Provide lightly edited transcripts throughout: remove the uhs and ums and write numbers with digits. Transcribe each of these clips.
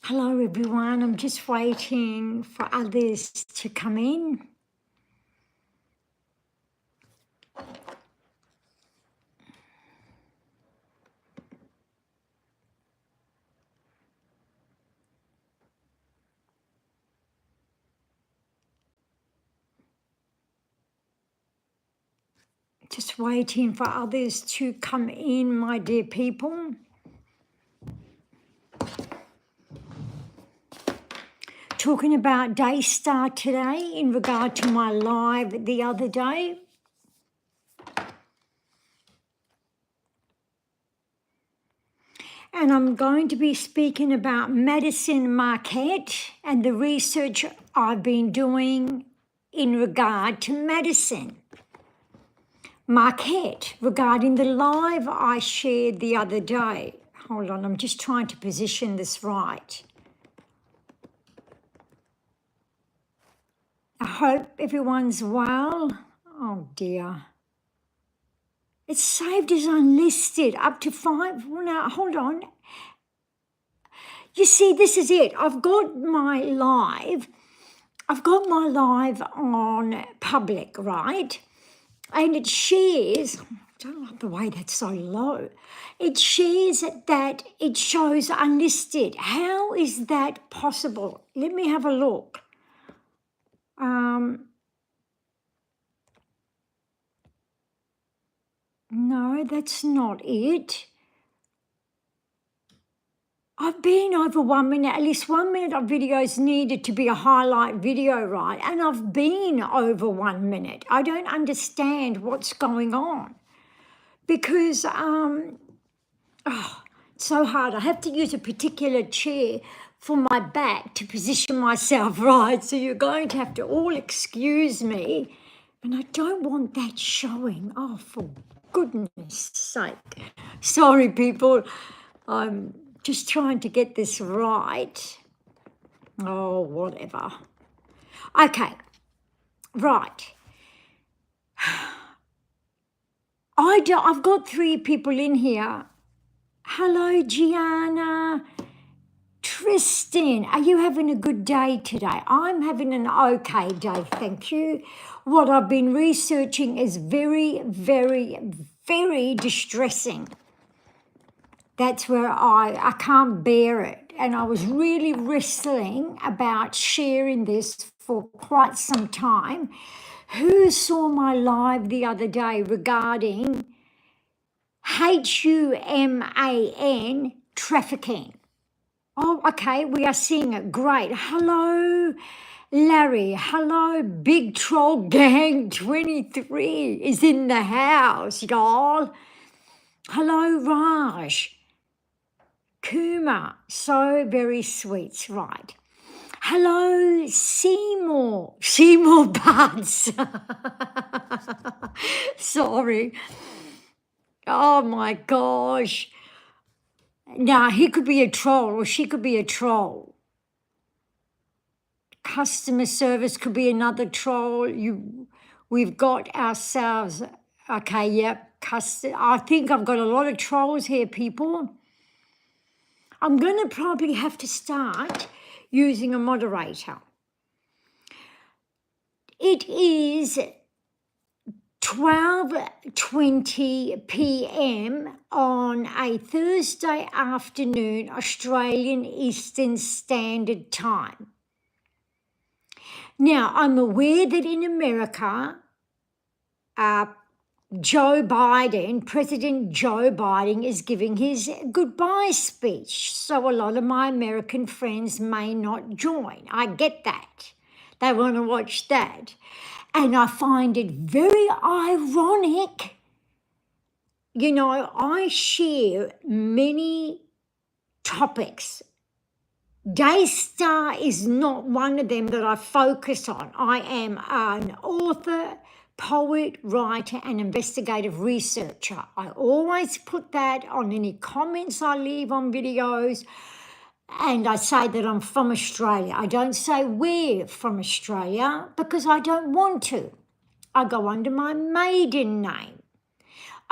Hello everyone, I'm just waiting for others to come in. Just waiting for others to come in, my dear people. Talking about Daystar today in regard to my live the other day. And I'm going to be speaking about Madison Marquette and the research I've been doing in regard to Madison Marquette regarding the live I shared the other day. Hold on, I'm just trying to position this right. I hope everyone's well. Oh dear. It's saved as unlisted up to 5. Well, now, hold on. You see, this is it. I've got my live on public, right? And it shares, I don't like the way that's so low. It shares that it shows unlisted. How is that possible? Let me have a look. No, that's not it. I've been over 1 minute, at least 1 minute of videos needed to be a highlight video, right? And I've been over 1 minute. I don't understand what's going on because, it's so hard. I have to use a particular chair for my back to position myself right. So you're going to have to all excuse me. And I don't want that showing. Oh, for goodness sake. Sorry, people. I'm just trying to get this right. Oh, whatever. Okay, right. I've got 3 people in here. Hello, Gianna. Tristan, are you having a good day today? I'm having an okay day, thank you. What I've been researching is very, very, very distressing. That's where I can't bear it. And I was really wrestling about sharing this for quite some time. Who saw my live the other day regarding HUMAN trafficking? Oh, okay, we are seeing it. Great. Hello, Larry. Hello, Big Troll Gang 23 is in the house, y'all. Hello, Raj. Kuma, so very sweet, right. Hello, Seymour Buds. Sorry. Oh my gosh. Now, he could be a troll or she could be a troll. Customer service could be another troll. We've got ourselves, okay, yep. I think I've got a lot of trolls here, people. I'm going to probably have to start using a moderator. It is 12:20 p.m. on a Thursday afternoon, Australian Eastern Standard Time. Now, I'm aware that in America, President Joe Biden is giving his goodbye speech. So a lot of my American friends may not join. I get that. They want to watch that. And I find it very ironic. You know, I share many topics. Daystar is not one of them that I focus on. I am an author, poet, writer, and investigative researcher. I always put that on any comments I leave on videos. And I say that I'm from Australia. I don't say we're from Australia because I don't want to. I go under my maiden name.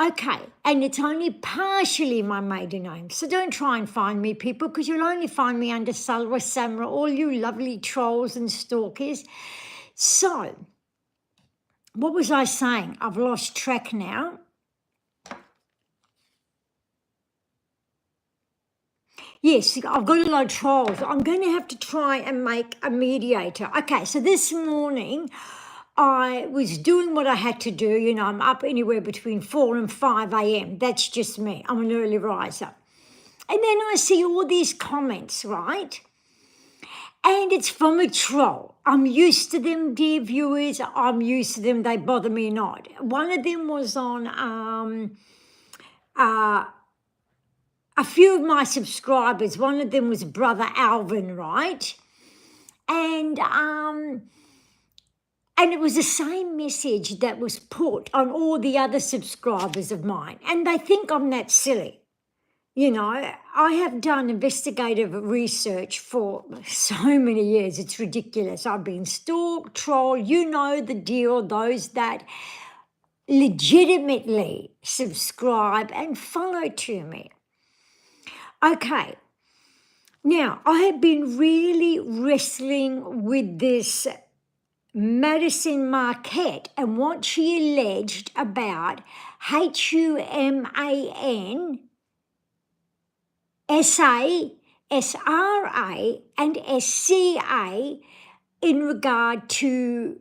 Okay, and it's only partially my maiden name. So don't try and find me, people, because you'll only find me under Salwa Samra, all you lovely trolls and stalkers. So, what was I saying? I've lost track now. Yes, I've got a lot of trolls. I'm going to have to try and make a mediator. Okay, so this morning I was doing what I had to do. You know, I'm up anywhere between 4 and 5 a.m. That's just me. I'm an early riser. And then I see all these comments, right? And it's from a troll. I'm used to them, dear viewers. I'm used to them. They bother me not. One of them was on a few of my subscribers. One of them was Brother Alvin, right? And it was the same message that was put on all the other subscribers of mine. And they think I'm that silly. You know, I have done investigative research for so many years. It's ridiculous. I've been stalked, trolled, you know the deal, those that legitimately subscribe and follow to me. Okay, now I have been really wrestling with this Madison Marquette and what she alleged about HUMAN, SA, SRA, and SCA in regard to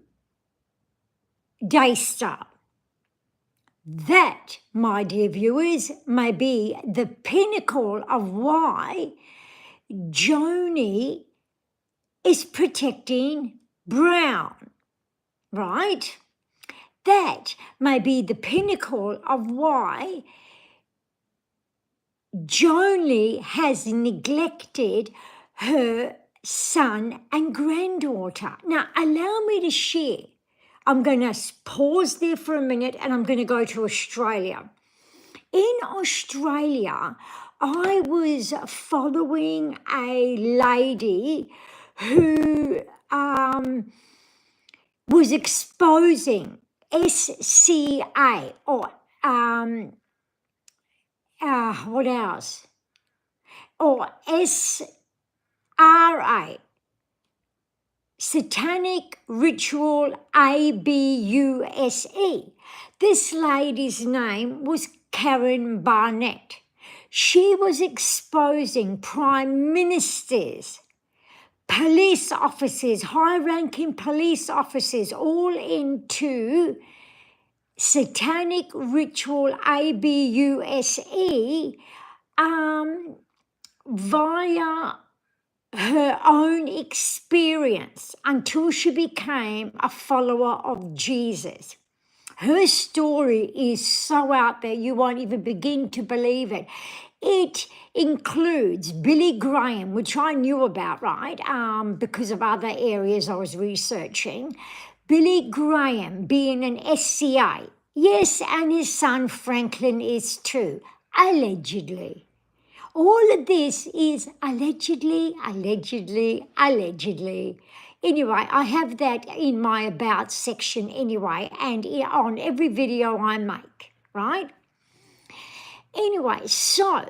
Daystar. That, my dear viewers, may be the pinnacle of why Joni is protecting Brown, right? That may be the pinnacle of why Joni has neglected her son and granddaughter. Now, allow me to share. I'm going to pause there for a minute and I'm going to go to Australia. In Australia, I was following a lady who was exposing SCA or what else? Or SRA, Satanic Ritual ABUSE. This lady's name was Karen Barnett. She was exposing prime ministers, police officers, high-ranking police officers, all into Satanic Ritual ABUSE via her own experience until she became a follower of Jesus. Her story is so out there, you won't even begin to believe it. It includes Billy Graham, which I knew about, right, because of other areas I was researching. Billy Graham being an SCA. Yes, and his son Franklin is too, allegedly. All of this is allegedly. Anyway, I have that in my about section anyway, and on every video I make, right? Anyway, so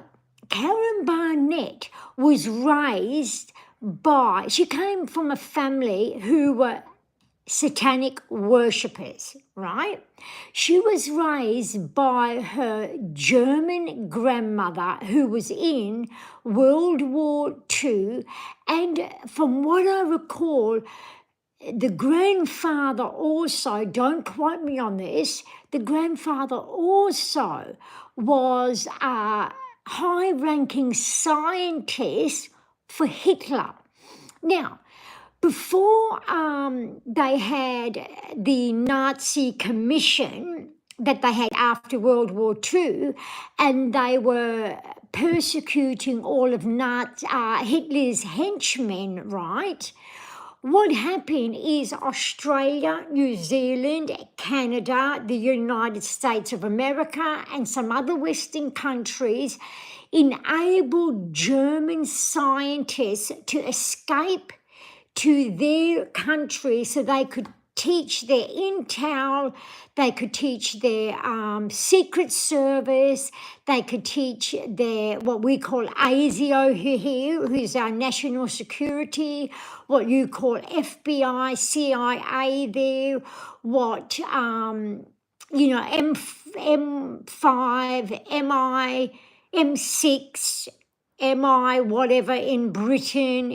Karen Barnett was raised by, she came from a family who were satanic worshippers, right? She was raised by her German grandmother who was in World War II, and from what I recall, the grandfather also, don't quote me on this, the grandfather also was a high-ranking scientist for Hitler. Now, before they had the Nazi commission that they had after World War II, and they were persecuting all of Hitler's henchmen, right? What happened is Australia, New Zealand, Canada, the United States of America, and some other Western countries enabled German scientists to escape to their country so they could teach their intel, they could teach their secret service, they could teach their what we call ASIO here, who's our national security, what you call FBI, CIA there, what M5, MI, M6, MI, whatever in Britain,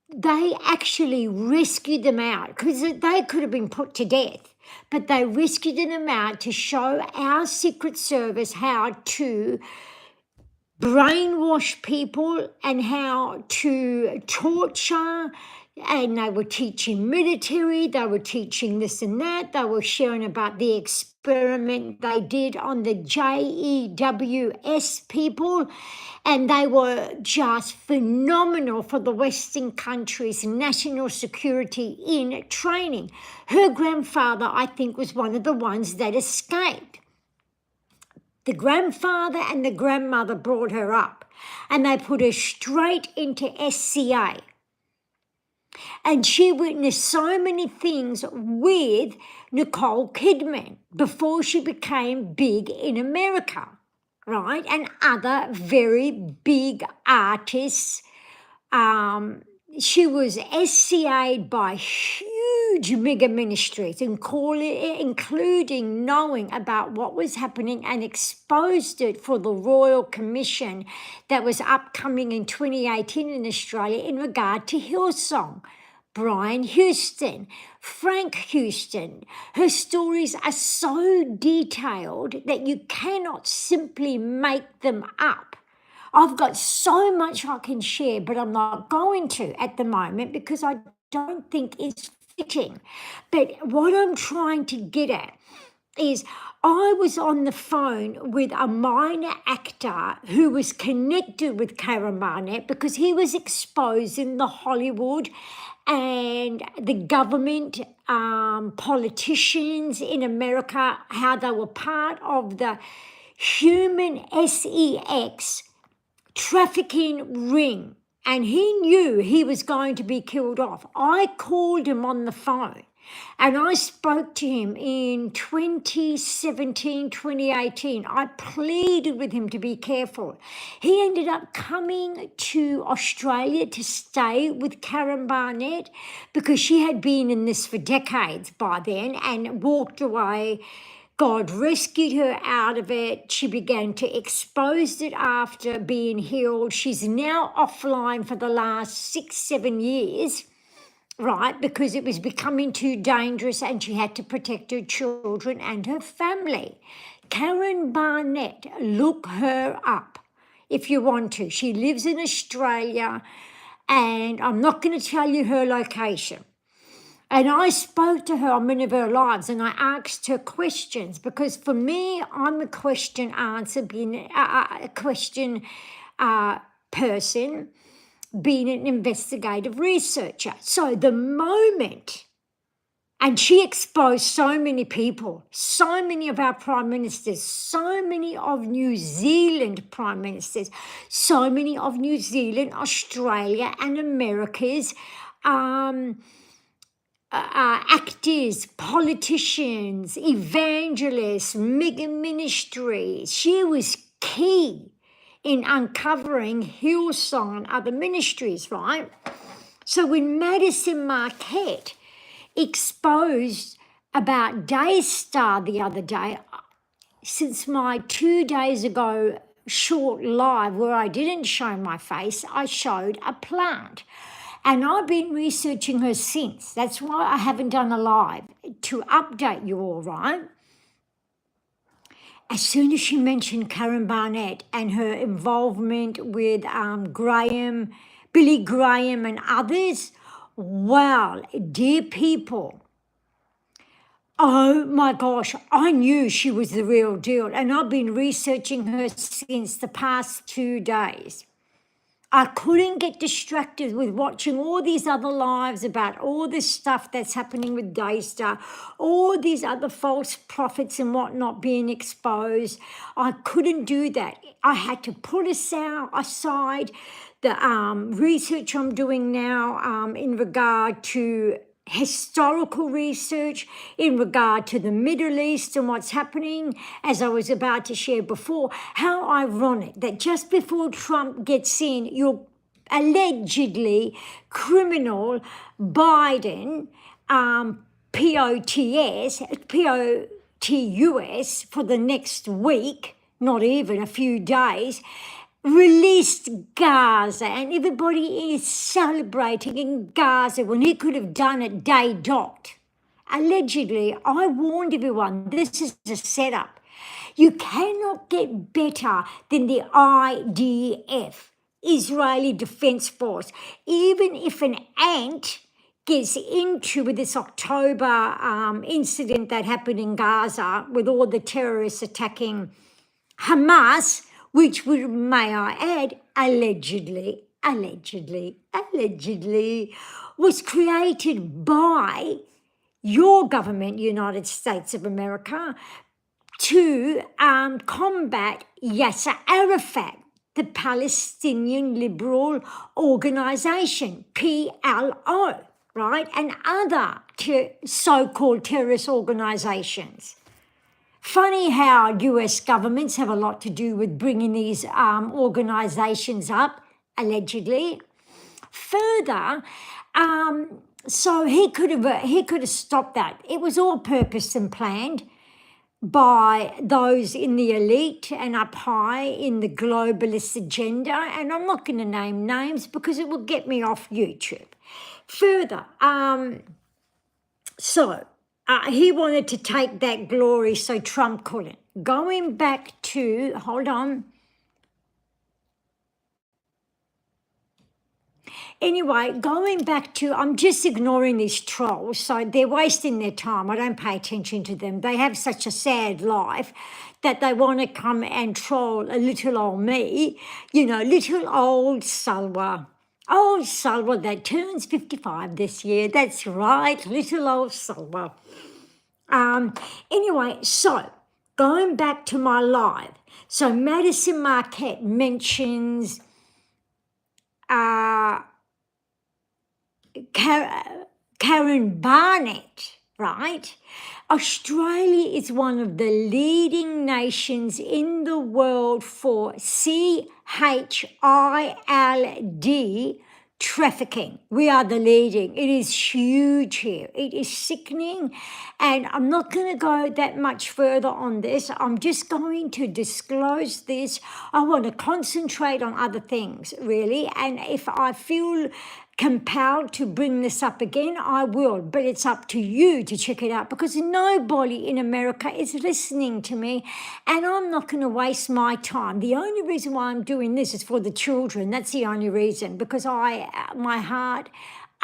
they actually rescued them out because they could have been put to death, but they rescued them out to show our Secret Service how to brainwash people and how to torture. And they were teaching military, they were teaching this and that, they were sharing about the experiment they did on the JEWS people, and they were just phenomenal for the Western countries' national security in training. Her grandfather, I think, was one of the ones that escaped. The grandfather and the grandmother brought her up, and they put her straight into SCA. And she witnessed so many things with Nicole Kidman before she became big in America, right? And other very big artists. She was SCA'd by huge mega ministries, including knowing about what was happening, and exposed it for the Royal Commission that was upcoming in 2018 in Australia in regard to Hillsong. Brian Houston, Frank Houston. Her stories are so detailed that you cannot simply make them up. I've got so much I can share, but I'm not going to at the moment because I don't think it's fitting. But what I'm trying to get at is I was on the phone with a minor actor who was connected with Karen Barnett because he was exposing the Hollywood and the government, politicians in America, how they were part of the human sex trafficking ring, and he knew he was going to be killed off. I called him on the phone and I spoke to him in 2017, 2018. I pleaded with him to be careful. He ended up coming to Australia to stay with Karen Barnett because she had been in this for decades by then and walked away. God rescued her out of it. She began to expose it after being healed. She's now offline for the last 6-7 years, right, because it was becoming too dangerous and she had to protect her children and her family. Karen Barnett, look her up if you want to. She lives in Australia, and I'm not going to tell you her location. And I spoke to her on many of her lives, and I asked her questions because for me, I'm a question answer, being a question person, being an investigative researcher. So the moment, and she exposed so many people, so many of our prime ministers, so many of New Zealand prime ministers, so many of New Zealand, Australia, and America's actors, politicians, evangelists, mega ministries. She was key in uncovering Hillsong and other ministries, right? So when Madyson Marquette exposed about Daystar the other day, since my 2 days ago short live where I didn't show my face, I showed a plant. And I've been researching her since. That's why I haven't done a live, to update you all, right? As soon as she mentioned Karen Barnett and her involvement with Billy Graham and others, wow, dear people, oh my gosh, I knew she was the real deal. And I've been researching her since the past 2 days. I couldn't get distracted with watching all these other lives about all this stuff that's happening with Daystar, all these other false prophets and whatnot being exposed. I couldn't do that. I had to put aside the research I'm doing now in regard to historical research in regard to the Middle East and what's happening, as I was about to share before. How ironic that just before Trump gets in, your allegedly criminal Biden, POTUS for the next week, not even a few days, released Gaza, and everybody is celebrating in Gaza when he could have done it day dot. Allegedly, I warned everyone, this is a setup. You cannot get better than the IDF, Israeli Defense Force. Even if an ant gets into with this October incident that happened in Gaza with all the terrorists attacking Hamas, which would, may I add, allegedly, was created by your government, United States of America, to combat Yasser Arafat, the Palestinian Liberal Organization, PLO, right, and other so-called terrorist organizations. Funny how US governments have a lot to do with bringing these organizations up, allegedly. Further, so he could have stopped that. It was all purposed and planned by those in the elite and up high in the globalist agenda, and I'm not going to name names because it will get me off YouTube. Further, he wanted to take that glory so Trump couldn't. Going back to, hold on. Anyway, going back to, I'm just ignoring these trolls, so they're wasting their time. I don't pay attention to them. They have such a sad life that they want to come and troll a little old me, little old Salwa. Old Salwa that turns 55 this year. That's right, little old Salwa. Anyway, so going back to my live. So Madison Marquette mentions Karen Barnett, right? Australia is one of the leading nations in the world for CHILD trafficking. We are the leading. It is huge here. It is sickening. And I'm not going to go that much further on this. I'm just going to disclose this. I want to concentrate on other things, really. And if I feel compelled to bring this up again, I will, but it's up to you to check it out because nobody in America is listening to me and I'm not going to waste my time. The only reason why I'm doing this is for the children. That's the only reason, because my heart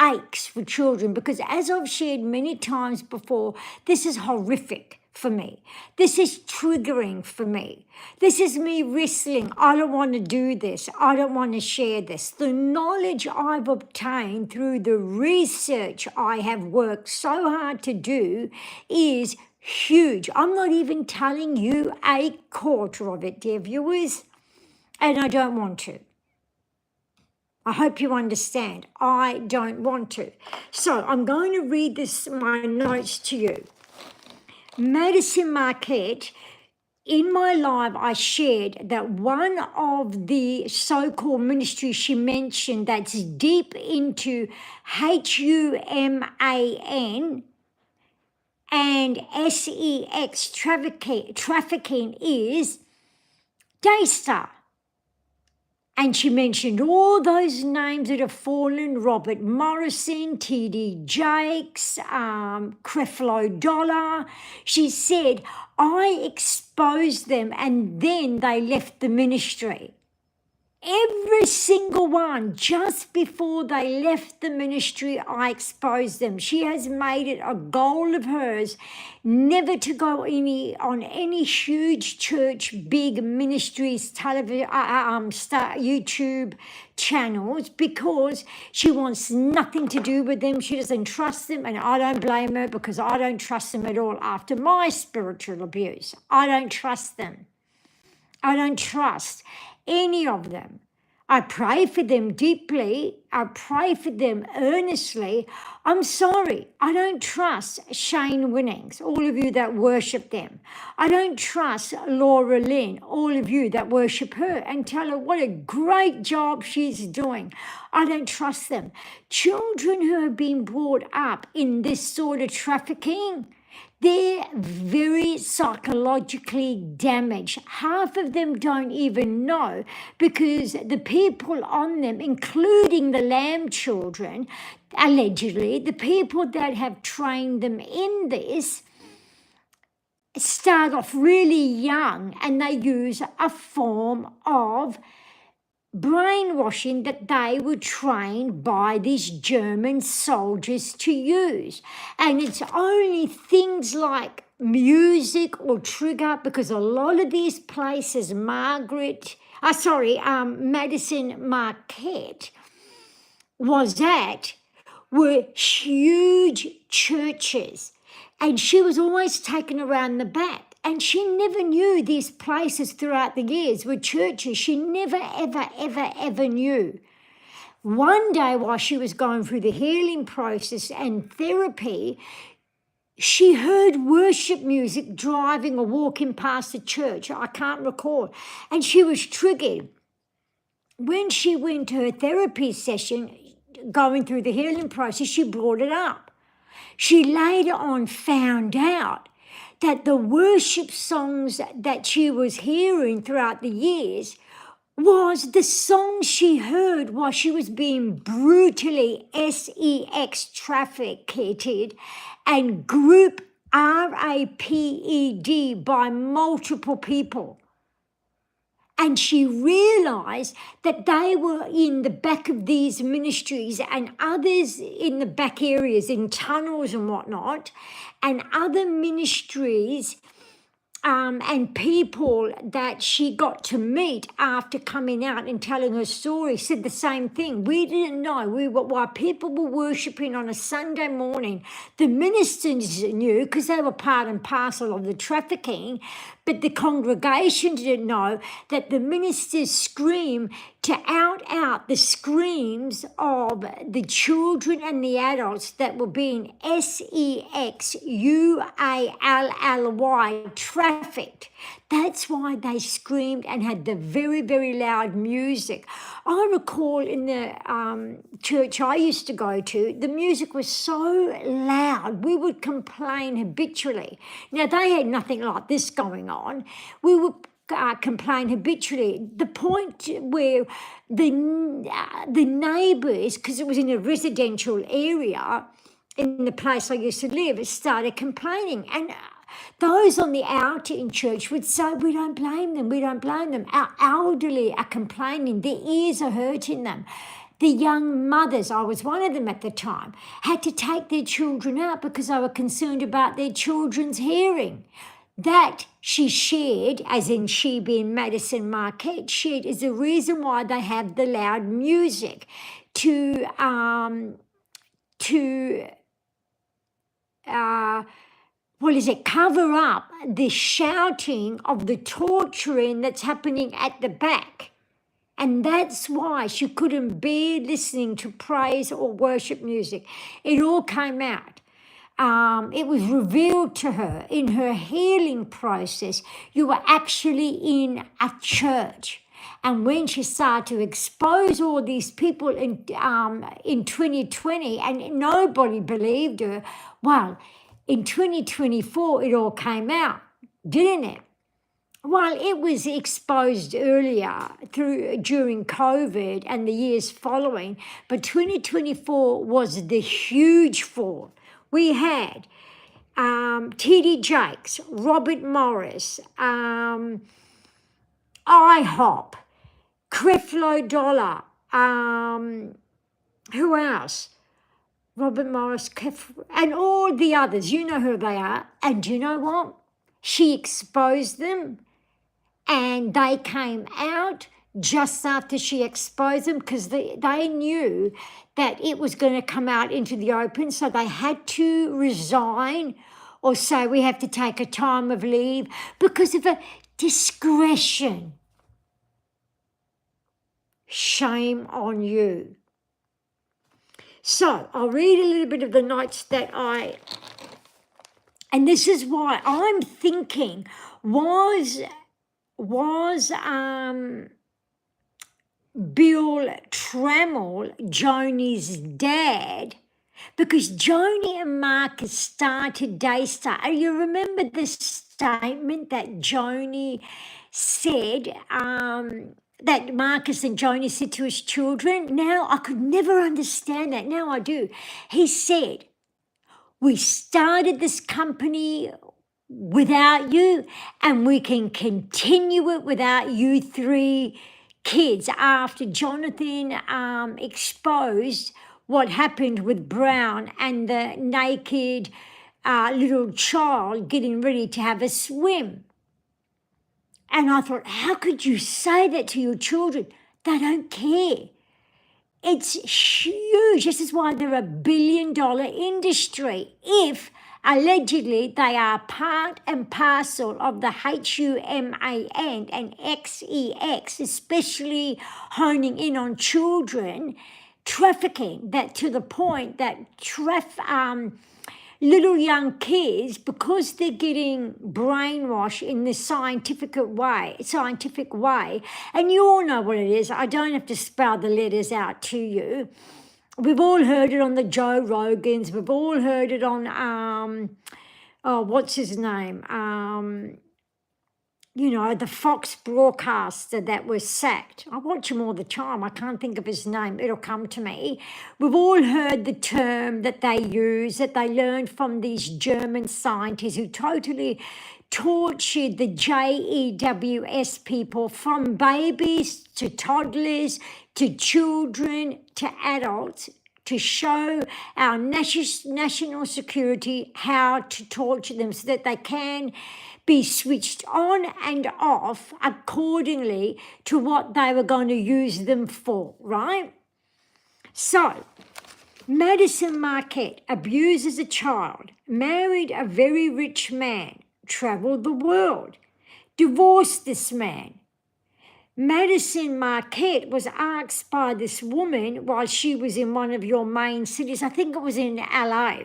aches for children, because as I've shared many times before, this is horrific for me. This is triggering for me. This is me wrestling. I don't want to do this. I don't want to share this. The knowledge I've obtained through the research I have worked so hard to do is huge. I'm not even telling you a quarter of it, dear viewers, and I don't want to. I hope you understand. I don't want to. So I'm going to read my notes to you. Madyson Marquette, in my live, I shared that one of the so-called ministries she mentioned that's deep into HUMAN and SEX trafficking is Daystar. And she mentioned all those names that have fallen: Robert Morrison, T.D. Jakes, Creflo Dollar. She said, I exposed them and then they left the ministry. Every single one, just before they left the ministry, I exposed them. She has made it a goal of hers never to go on any huge church, big ministries, television, YouTube channels, because she wants nothing to do with them. She doesn't trust them, and I don't blame her, because I don't trust them at all after my spiritual abuse. I don't trust them. I don't trust any of them. I pray for them deeply. I pray for them earnestly. I'm sorry, I don't trust Shane Winnings, all of you that worship them. I don't trust Laura Lynn, all of you that worship her and tell her what a great job she's doing. I don't trust them. Children who have been brought up in this sort of trafficking, they're very psychologically damaged. Half of them don't even know because the people on them, including the lamb children, allegedly, the people that have trained them in this, start off really young and they use a form of brainwashing that they were trained by these German soldiers to use. And it's only things like music or trigger, because a lot of these places, Madison Marquette was at, were huge churches. And she was always taken around the back. And she never knew these places throughout the years were churches. She never, ever, ever, ever knew. One day while she was going through the healing process and therapy, she heard worship music driving or walking past the church. I can't recall. And she was triggered. When she went to her therapy session, going through the healing process, she brought it up. She later on found out that the worship songs that she was hearing throughout the years was the songs she heard while she was being brutally sex trafficked and group raped by multiple people. And she realized that they were in the back of these ministries and others in the back areas, in tunnels and whatnot, and other ministries and people that she got to meet after coming out and telling her story said the same thing. We didn't know. While people were worshipping on a Sunday morning, the ministers knew because they were part and parcel of the trafficking, but the congregation didn't know that the ministers screamed to out the screams of the children and the adults that were being sexually trafficked. That's why they screamed and had the very, very loud music. I recall in the church I used to go to, the music was so loud, we would complain habitually. Now, they had nothing like this going on. We would complain habitually. The point where the neighbours, because it was in a residential area in the place I used to live, started complaining. And those on the outer in church would say, we don't blame them. Our elderly are complaining. Their ears are hurting them. The young mothers, I was one of them at the time, had to take their children out because they were concerned about their children's hearing. That she shared, as in she being Madyson Marquette, shared is the reason why they have the loud music to cover up the shouting of the torturing that's happening at the back. And that's why she couldn't bear listening to praise or worship music. It all came out. It was revealed to her in her healing process. You were actually in a church. And when she started to expose all these people in 2020, and nobody believed her, well, in 2024, it all came out, didn't it? Well, it was exposed earlier during COVID and the years following, but 2024 was the huge fall. We had T.D. Jakes, Robert Morris, IHOP, Creflo Dollar, who else? Robert Morris, and all the others. You know who they are. And you know what? She exposed them and they came out just after she exposed them because they knew that it was going to come out into the open. So they had to resign or say we have to take a time of leave because of a discretion. shame on you. So I'll read a little bit of the notes and this is why I'm thinking, was Bill Trammell Joni's dad? Because Joni and Marcus started Daystar. And you remember the statement that Joni said, that Marcus and Joni said to his children? Now, I could never understand that. Now I do. He said, we started this company without you, and we can continue it without you three kids. After Jonathan exposed what happened with Brown and the naked little child getting ready to have a swim. And I thought, how could you say that to your children? They don't care. It's huge. This is why they're $1 billion industry. If allegedly they are part and parcel of the HUMAN and XEX, especially honing in on children, trafficking, that to the point that little young kids, because they're getting brainwashed in this scientific way, and you all know what it is. I don't have to spell the letters out to you. We've all heard it on the Joe Rogans. We've all heard it on, what's his name? The Fox broadcaster that was sacked. I watch him all the time. I can't think of his name. It'll come to me. We've all heard the term that they use, that they learned from these German scientists who totally tortured the JEWS people, from babies to toddlers to children to adults, to show our national security how to torture them so that they can be switched on and off accordingly to what they were going to use them for, right? So, Madison Marquette, abused as a child, married a very rich man, travelled the world, divorced this man. Madison Marquette was asked by this woman while she was in one of your main cities, I think it was in LA,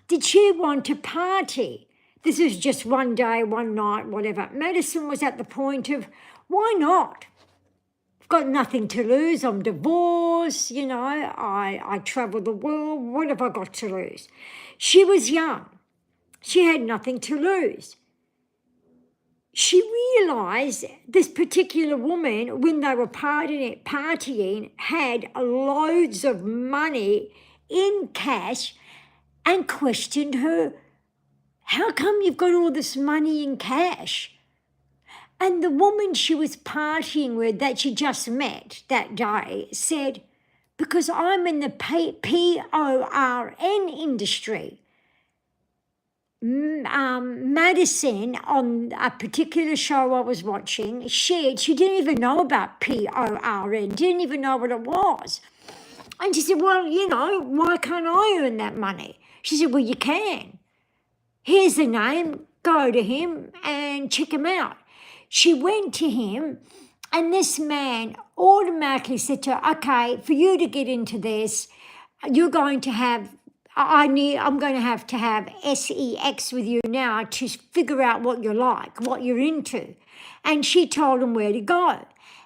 did she want to party? This is just one day, one night, whatever. Madison was at the point of, why not? I've got nothing to lose. I'm divorced, I travel the world. What have I got to lose? She was young. She had nothing to lose. She realised this particular woman, when they were partying, had loads of money in cash, and questioned her, how come you've got all this money in cash? And the woman she was partying with, that she just met that day, said, because I'm in the PORN industry. Madison, on a particular show I was watching, she didn't even know about PORN, didn't even know what it was. And she said, well, why can't I earn that money? She said, well, you can. Here's the name, go to him and check him out. She went to him, and this man automatically said to her, okay, for you to get into this, you're going to have, I'm going to have SEX with you now to figure out what you like, what you're into. And she told him where to go.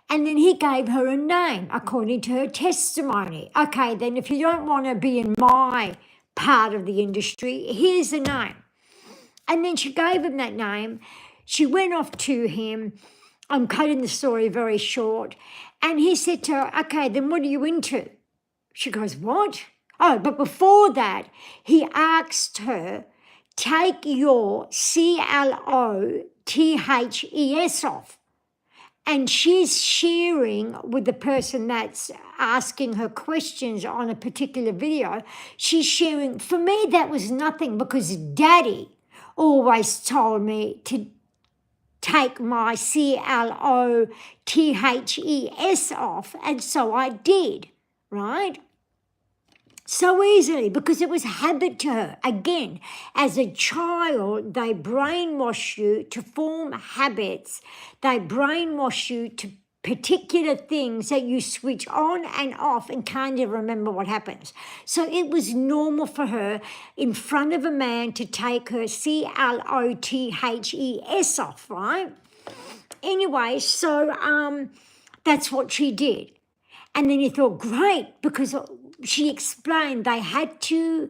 And then he gave her a name according to her testimony. Okay, then if you don't want to be in my part of the industry, here's the name. And then she gave him that name. She went off to him. I'm cutting the story very short. And he said to her, okay, then what are you into? She goes, what? Oh, but before that, he asked her, take your CLOTHES off. And she's sharing with the person that's asking her questions on a particular video. She's sharing, for me, that was nothing, because Daddy always told me to take my CLOTHES off, and so I did, right? So easily, because it was habit to her. Again, as a child, they brainwash you to form habits. They brainwash you to particular things that you switch on and off and can't even remember what happens. So it was normal for her in front of a man to take her CLOTHES off, right? Anyway, so that's what she did. And then he thought, great, because she explained they had to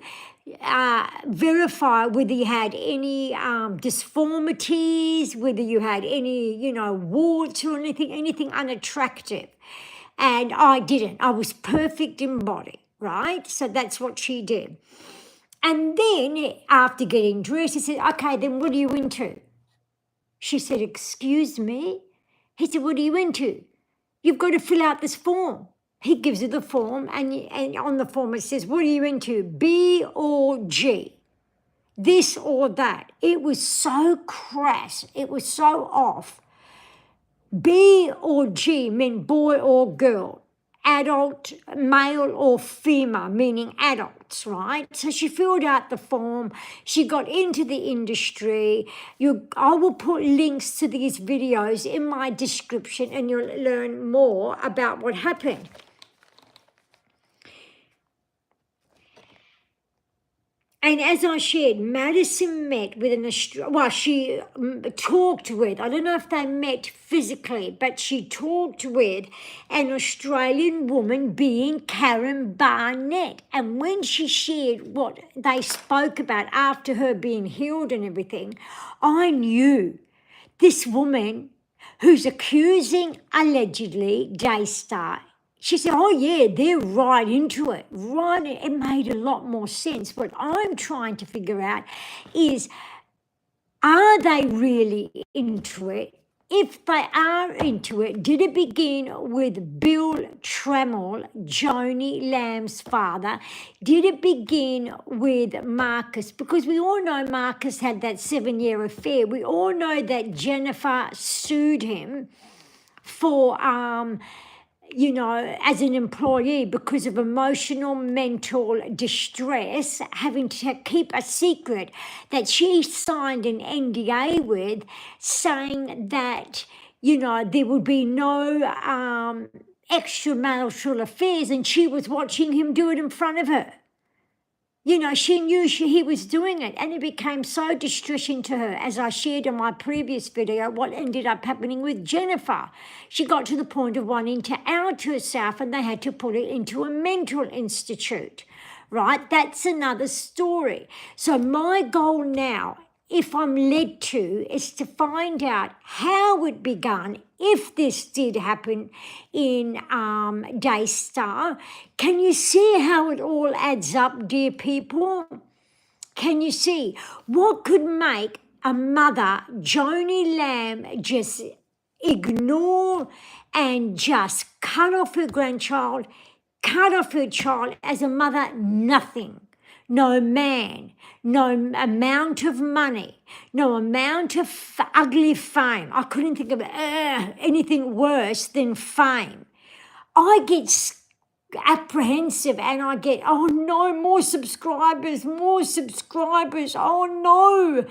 verify whether you had any disformities, whether you had any, warts or anything unattractive. And I didn't. I was perfect in body, right? So that's what she did. And then after getting dressed, he said, okay, then what are you into? She said, excuse me? He said, what are you into? You've got to fill out this form. He gives her the form, and on the form it says, what are you into, B or G? This or that. It was so crass. It was so off. B or G meant boy or girl. Adult, male or female, meaning adults, right? So she filled out the form. She got into the industry. I will put links to these videos in my description and you'll learn more about what happened. And as I shared, Madyson met with she talked with, I don't know if they met physically, but she talked with an Australian woman being Karen Barnett. And when she shared what they spoke about after her being healed and everything, I knew this woman who's accusing, allegedly, Daystar. She said, oh, yeah, they're right into it. Right, it made a lot more sense. What I'm trying to figure out is, are they really into it? If they are into it, did it begin with Bill Trammell, Joni Lamb's father? Did it begin with Marcus? Because we all know Marcus had that 7-year affair. We all know that Jennifer sued him for... as an employee because of emotional, mental distress, having to keep a secret that she signed an NDA with, saying that, there would be no extramarital affairs, and she was watching him do it in front of her. She knew he was doing it, and it became so distressing to her. As I shared in my previous video, what ended up happening with Jennifer. She got to the point of wanting to out herself, and they had to put her into a mental institute, right? That's another story. So my goal now, if I'm led to, is to find out how it began, if this did happen in Daystar. Can you see how it all adds up, dear people? Can you see what could make a mother, Joni Lamb, just ignore and just cut off her grandchild, cut off her child as a mother? Nothing. No man, no amount of money, no amount of ugly fame. I couldn't think of anything worse than fame. I get apprehensive and I get, oh no, more subscribers, oh no.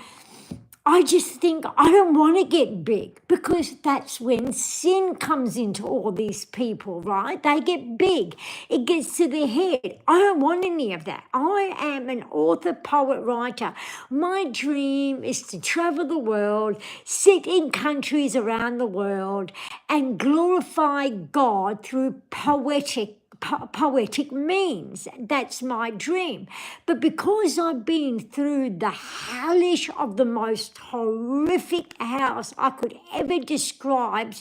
I just think I don't want to get big, because that's when sin comes into all these people, right? They get big. It gets to their head. I don't want any of that. I am an author, poet, writer. My dream is to travel the world, sit in countries around the world, and glorify God through poetic means. That's my dream. But because I've been through the hellish of the most horrific house I could ever describe,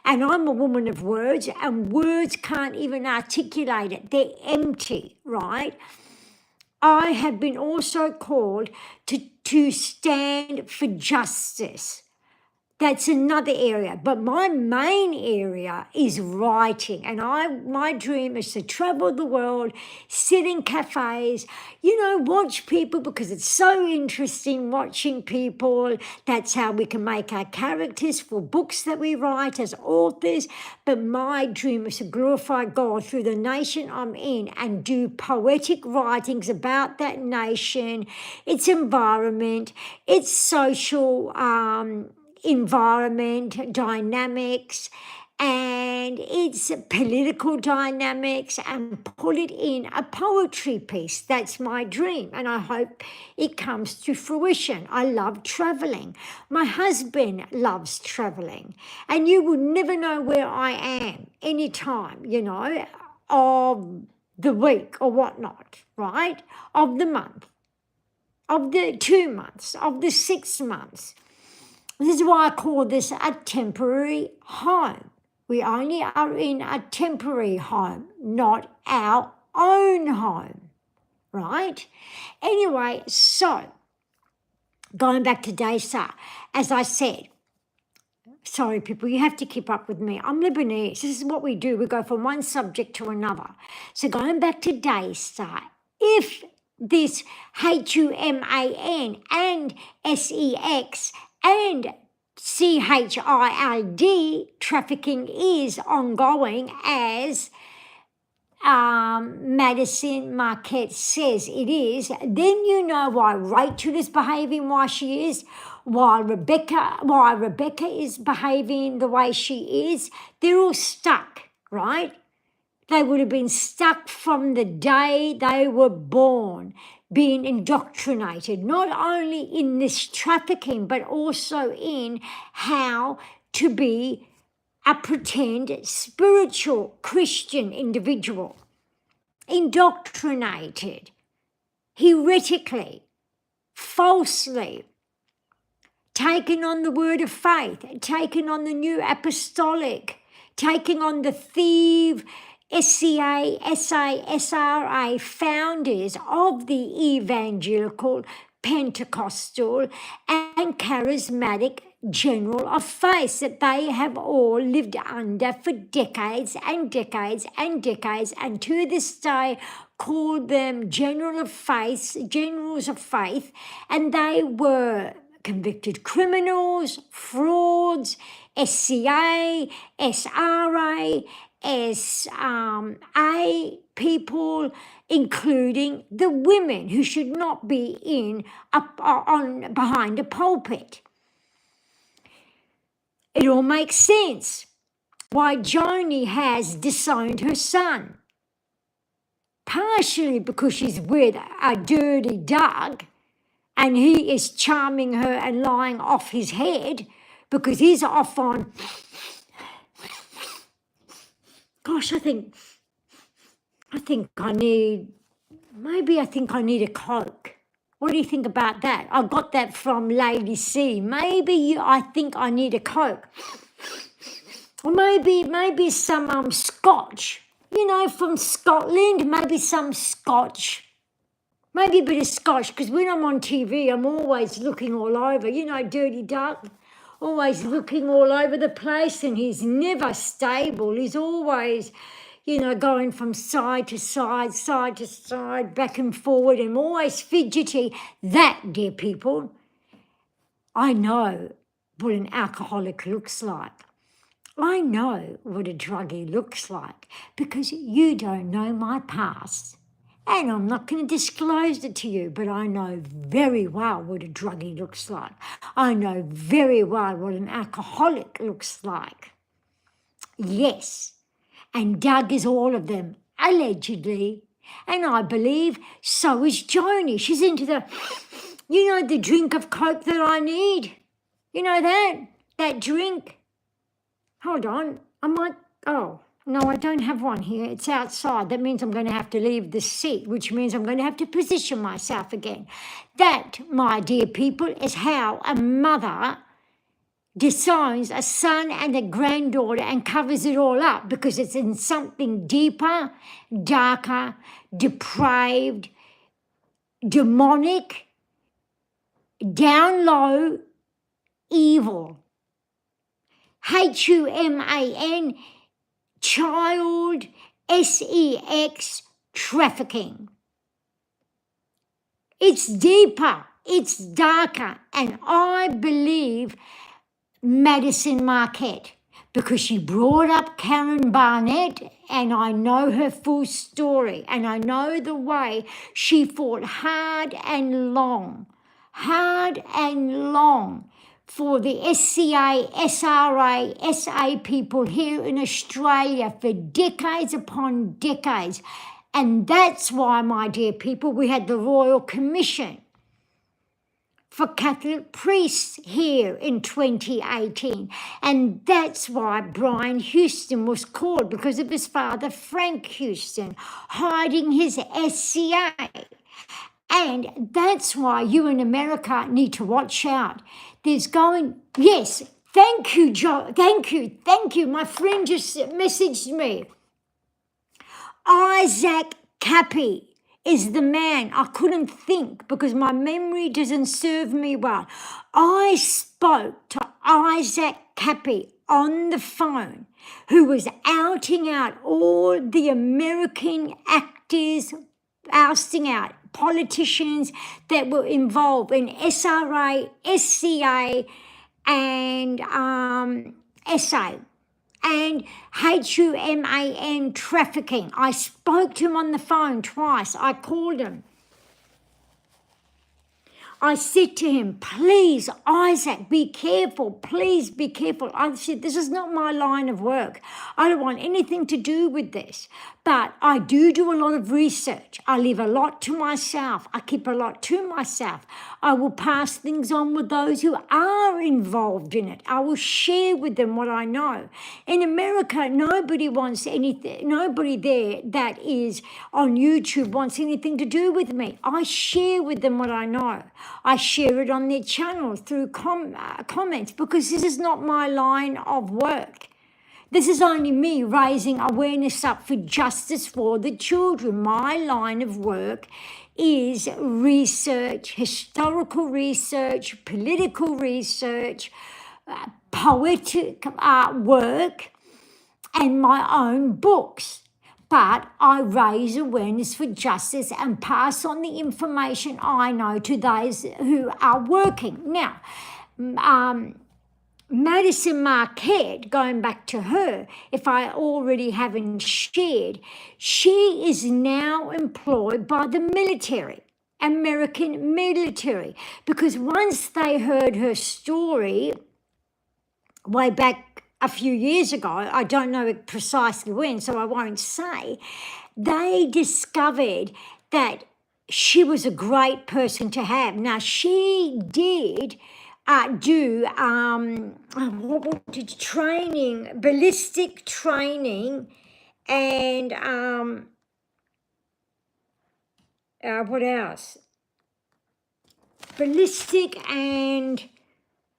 and I'm a woman of words, and words can't even articulate it. They're empty, right? I have been also called to stand for justice. That's another area. But my main area is writing. And my dream is to travel the world, sit in cafes, watch people, because it's so interesting watching people. That's how we can make our characters for books that we write as authors. But my dream is to glorify God through the nation I'm in and do poetic writings about that nation, its environment, its social environment, dynamics, and its political dynamics and put it in a poetry piece. That's my dream, and I hope it comes to fruition. I love traveling. My husband loves traveling, and you will never know where I am anytime, of the week or whatnot, right? Of the month, of the 2 months, of the 6 months. This is why I call this a temporary home. We only are in a temporary home, not our own home, right? Anyway, so going back to Daystar, as I said, sorry people, you have to keep up with me. I'm Lebanese. This is what we do. We go from one subject to another. So going back to Daystar, if this HUMAN and SEX and CHILD trafficking is ongoing, as Madison Marquette says it is, then you know why Rachel is behaving why she is, why Rebecca is behaving the way she is. They're all stuck, right? They would have been stuck from the day they were born, being indoctrinated, not only in this trafficking, but also in how to be a pretend spiritual Christian individual, indoctrinated, heretically, falsely, taking on the word of faith, taking on the new apostolic, taking on the thief, SCA, SA, SRA founders of the evangelical, Pentecostal and charismatic general of faith that they have all lived under for decades and decades and decades, and to this day call them generals of faith, and they were convicted criminals, frauds, SCA, SRA, SA people, including the women who should not be behind a pulpit. It all makes sense why Joni has disowned her son. Partially because she's with a dirty Doug and he is charming her and lying off his head because he's off on, gosh, I think I need a Coke. What do you think about that? I got that from Lady C. I think I need a Coke. Or maybe some scotch, from Scotland, maybe some scotch. Maybe a bit of scotch, because when I'm on TV, I'm always looking all over. Dirty Duck, always looking all over the place, and he's never stable. He's always, going from side to side, back and forward, and always fidgety. That, dear people, I know what an alcoholic looks like. I know what a druggie looks like, because you don't know my past. And I'm not going to disclose it to you, but I know very well what a druggie looks like. I know very well what an alcoholic looks like. Yes, and Doug is all of them, allegedly. And I believe so is Joni. She's into the drink of Coke that I need. That drink. Hold on, no, I don't have one here. It's outside. That means I'm going to have to leave the seat, which means I'm going to have to position myself again. That, my dear people, is how a mother disowns a son and a granddaughter and covers it all up because it's in something deeper, darker, depraved, demonic, down low, evil. HUMAN, child, SEX, trafficking. It's deeper, it's darker, and I believe Madyson Marquette, because she brought up Karen Barnett, and I know her full story, and I know the way she fought hard and long for the SCA, SRA, SA people here in Australia for decades upon decades. And that's why, my dear people, we had the Royal Commission for Catholic priests here in 2018. And that's why Brian Houston was called, because of his father, Frank Houston, hiding his SCA. And that's why you in America need to watch out. Yes, thank you, Joe. Thank you. My friend just messaged me. Isaac Cappy is the man. I couldn't think because my memory doesn't serve me well. I spoke to Isaac Cappy on the phone, who was outing out all the American actors, ousting out politicians that were involved in SRA, SCA, and SA. And HUMAN trafficking. I spoke to him on the phone twice. I called him. I said to him, please, Isaac, be careful. Please be careful. I said, this is not my line of work. I don't want anything to do with this. But I do a lot of research. I leave a lot to myself. I keep a lot to myself. I will pass things on with those who are involved in it. I will share with them what I know. In America, nobody wants anything. Nobody there that is on YouTube wants anything to do with me. I share with them what I know. I share it on their channel through comments, because this is not my line of work. This is only me raising awareness up for justice for the children. My line of work is research, historical research, political research, poetic work, and my own books. But I raise awareness for justice and pass on the information I know to those who are working. Now, Madyson Marquette, going back to her, if I already haven't shared, she is now employed by the military, American military, because once they heard her story way back a few years ago, I don't know precisely when, so I won't say, they discovered that she was a great person to have. Now, she did training, ballistic training, and what else? Ballistic and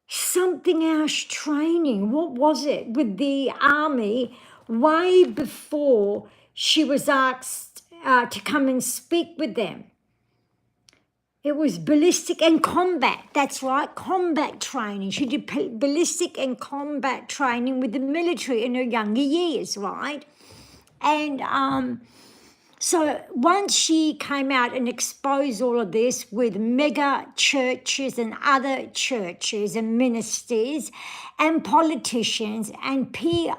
something else training. What was it? With the army, way before she was asked to come and speak with them. It was ballistic and combat. That's right, combat training. She did ballistic and combat training with the military in her younger years, right? And so once she came out and exposed all of this with mega churches and other churches and ministers and politicians and POTUS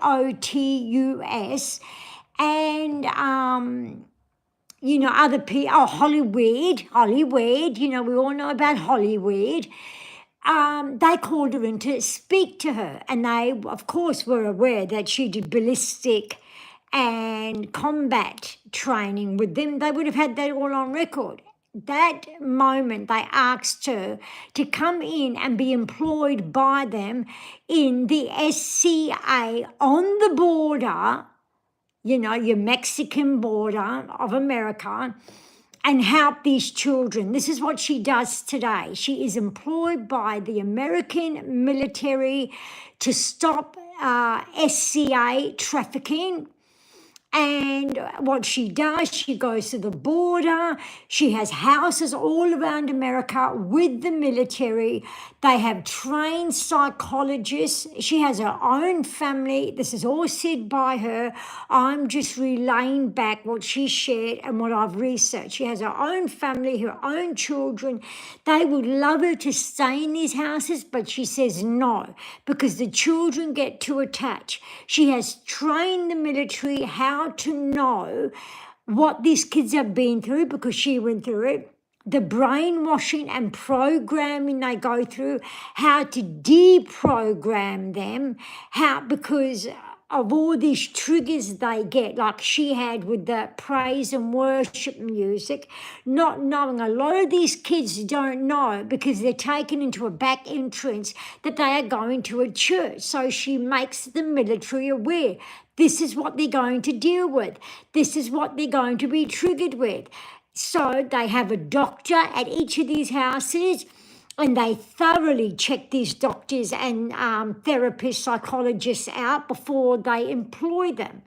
and other people, Hollywood, we all know about Hollywood. They called her in to speak to her, and they, of course, were aware that she did ballistic and combat training with them. They would have had that all on record. That moment, they asked her to come in and be employed by them in the SCA on the border, your Mexican border of America, and help these children. This is what she does today. She is employed by the American military to stop SCA trafficking. And what she does, she goes to the border. She has houses all around America with the military. They have trained psychologists. She has her own family. This is all said by her. I'm just relaying back what she shared and what I've researched. She has her own family, her own children. They would love her to stay in these houses, but she says no, because the children get too attached. She has trained the military how to know what these kids have been through, because she went through it. the brainwashing and programming they go through, how to deprogram them, because of all these triggers they get, like she had with the praise and worship music, not knowing. A lot of these kids don't know because they're taken into a back entrance that they are going to a church. So she makes the military aware. This is what they're going to deal with. This is what they're going to be triggered with. So they have a doctor at each of these houses, and they thoroughly check these doctors and therapists, psychologists out before they employ them.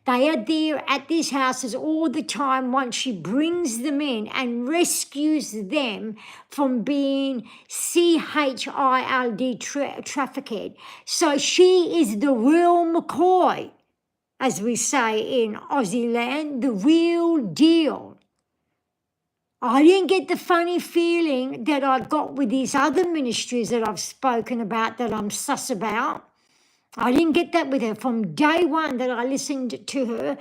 They are there at these houses all the time once she brings them in and rescues them from being CHILD trafficked. So she is the real McCoy, as we say in Aussie land, the real deal. I didn't get the funny feeling that I got with these other ministries that I've spoken about that I'm sus about. I didn't get that with her. From day one that I listened to her,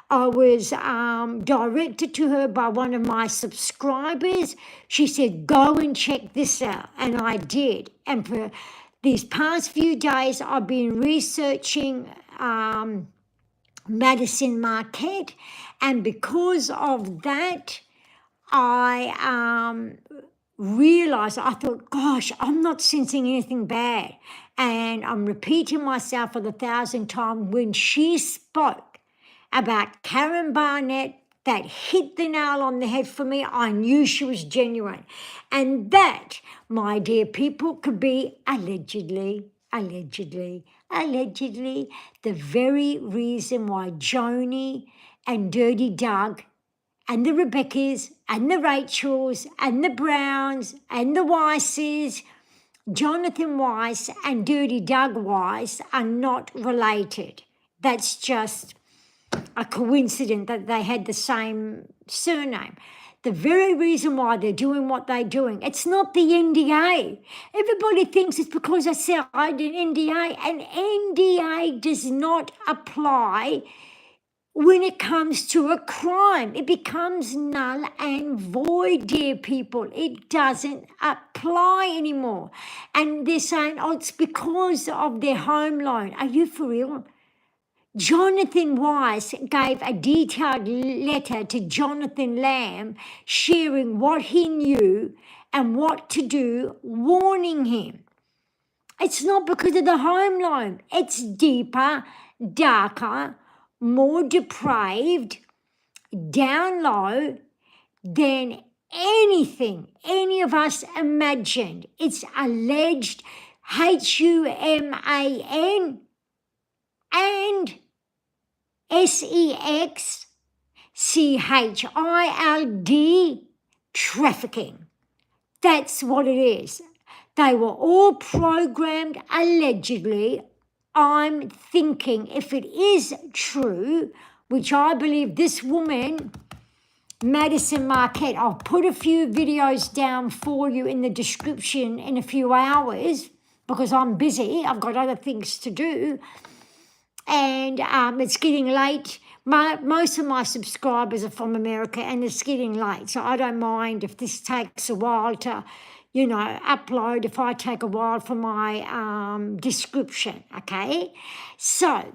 I was directed to her by one of my subscribers. She said, go and check this out. And I did. And for these past few days, I've been researching Madison Marquette. And because of that, I realised, I thought, gosh, I'm not sensing anything bad. And I'm repeating myself for the 1,000th time. When she spoke about Karen Barnett, that hit the nail on the head for me. I knew she was genuine. And that, my dear people, could be allegedly, the very reason why Joni and Dirty Doug and the Rebeccas and the Rachels and the Browns and the Weisses, Jonathan Weiss and Dirty Doug Weiss are not related. That's just a coincidence that they had the same surname. The very reason why they're doing what they're doing, it's not the NDA. Everybody thinks it's because I signed an NDA. An NDA does not apply when it comes to a crime. It becomes null and void, dear people. It doesn't apply anymore. And they're saying, oh, it's because of their home loan. Are you for real? Jonathan Weiss gave a detailed letter to Jonathan Lamb sharing what he knew and what to do, warning him. It's not because of the home loan. It's deeper, darker, more depraved, down low than anything any of us imagined. It's alleged HUMAN and SEXCHILD trafficking. That's what it is. They were all programmed allegedly. I'm thinking if it is true, which I believe this woman, Madyson Marquette, I'll put a few videos down for you in the description in a few hours because I'm busy. I've got other things to do. And it's getting late. Most of my subscribers are from America and it's getting late. So I don't mind if this takes a while to upload, if I take a while for my description, okay? So,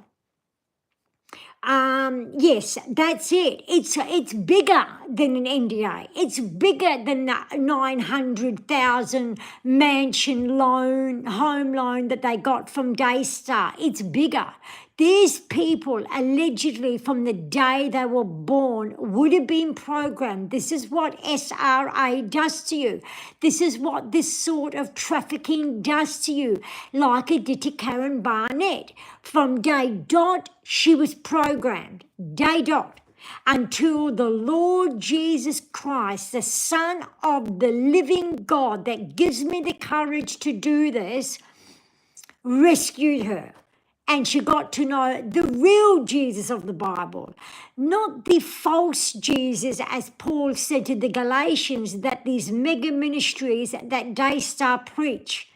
yes, that's it. It's bigger than an NDA. It's bigger than the 900,000 mansion loan, home loan that they got from Daystar. It's bigger. These people allegedly from the day they were born would have been programmed. This is what SRA does to you. This is what this sort of trafficking does to you, like it did to Karen Barnett. From day dot, she was programmed, day dot, until the Lord Jesus Christ, the Son of the living God that gives me the courage to do this, rescued her. And she got to know the real Jesus of the Bible, not the false Jesus, as Paul said to the Galatians, that these mega ministries that Daystar preach.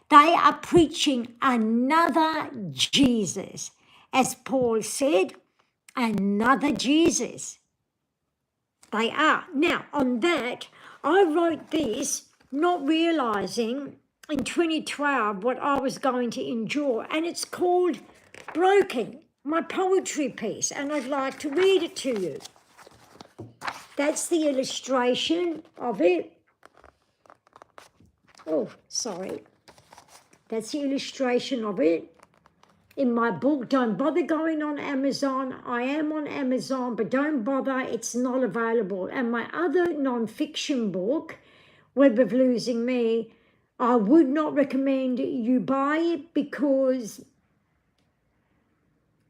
They are preaching another Jesus. As Paul said, another Jesus. They are. Now, on that, I wrote this not realising in 2012 what I was going to endure, and it's called Broken, my poetry piece, and I'd like to read it to you. That's the illustration of it. Oh, sorry. That's the illustration of it in my book. Don't bother going on Amazon. I am on Amazon, but don't bother. It's not available. And my other non-fiction book, Web of Losing Me, I would not recommend you buy it because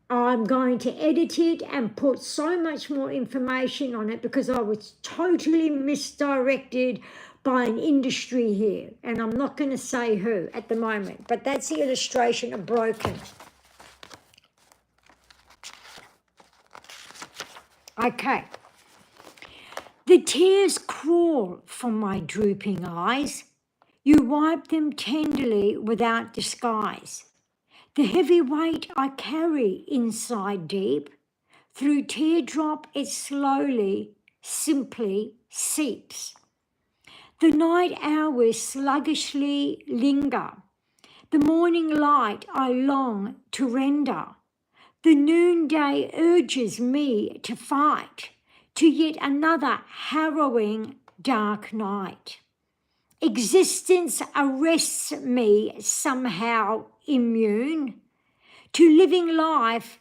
I'm going to edit it and put so much more information on it because I was totally misdirected by an industry here. And I'm not going to say who at the moment, but that's the illustration of Broken. Okay. The tears crawl from my drooping eyes. You wipe them tenderly without disguise. The heavy weight I carry inside deep, through teardrop it slowly, simply seeps. The night hours sluggishly linger. The morning light I long to render. The noonday urges me to fight, to yet another harrowing dark night. Existence arrests me somehow immune to living life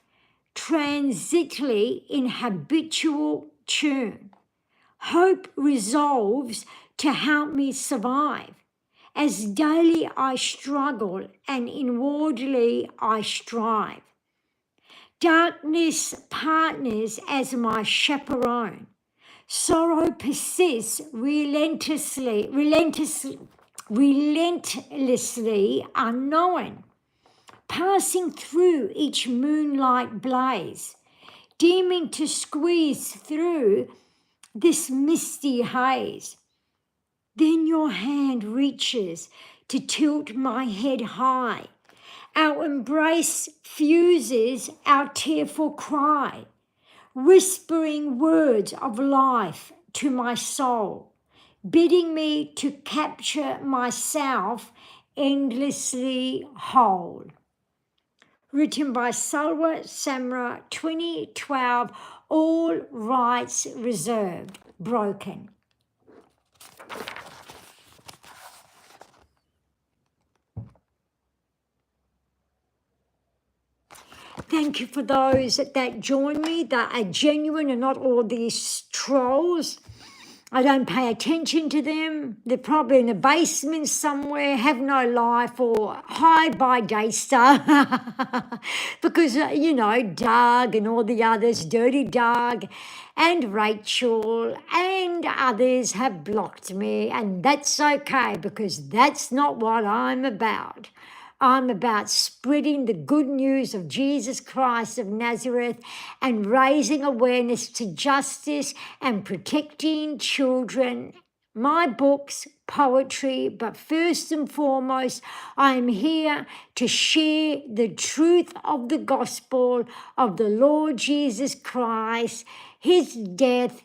transitly in habitual tune. Hope resolves to help me survive as daily I struggle and inwardly I strive. Darkness partners as my chaperone. Sorrow persists relentlessly unknown, passing through each moonlight blaze, deeming to squeeze through this misty haze. Then your hand reaches to tilt my head high. Our embrace fuses our tearful cry, whispering words of life to my soul, bidding me to capture myself endlessly whole. Written by Salwa Samra, 2012, all rights reserved, Broken. Thank you for those that join me, that are genuine and not all these trolls. I don't pay attention to them. They're probably in a basement somewhere, have no life, or hide by Daystar. Because, you know, Doug and all the others, Dirty Doug and Rachel and others have blocked me. And that's okay because that's not what I'm about. I'm about spreading the good news of Jesus Christ of Nazareth and raising awareness to justice and protecting children. My books, poetry, but first and foremost, I'm here to share the truth of the gospel of the Lord Jesus Christ, his death,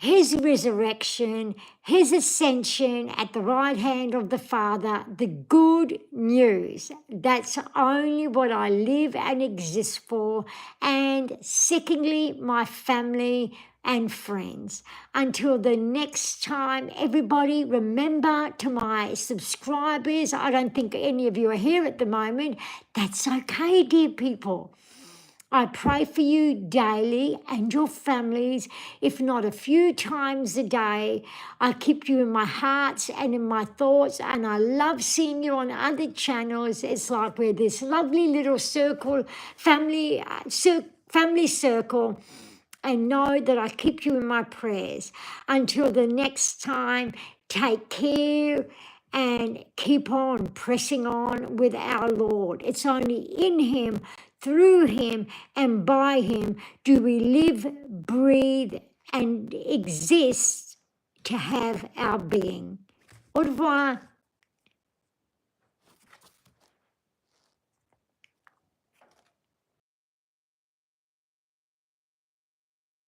his resurrection, his ascension at the right hand of the Father, the good news. That's only what I live and exist for. And secondly, my family and friends. Until the next time, everybody, remember, to my subscribers, I don't think any of you are here at the moment. That's okay, dear people. I pray for you daily and your families, if not a few times a day. I keep you in my hearts and in my thoughts, and I love seeing you on other channels. It's like we're this lovely little circle, family circle, and know that I keep you in my prayers. Until the next time, take care and keep on pressing on with our Lord. It's only in him, through him, and by him do we live, breathe, and exist to have our being. Au revoir.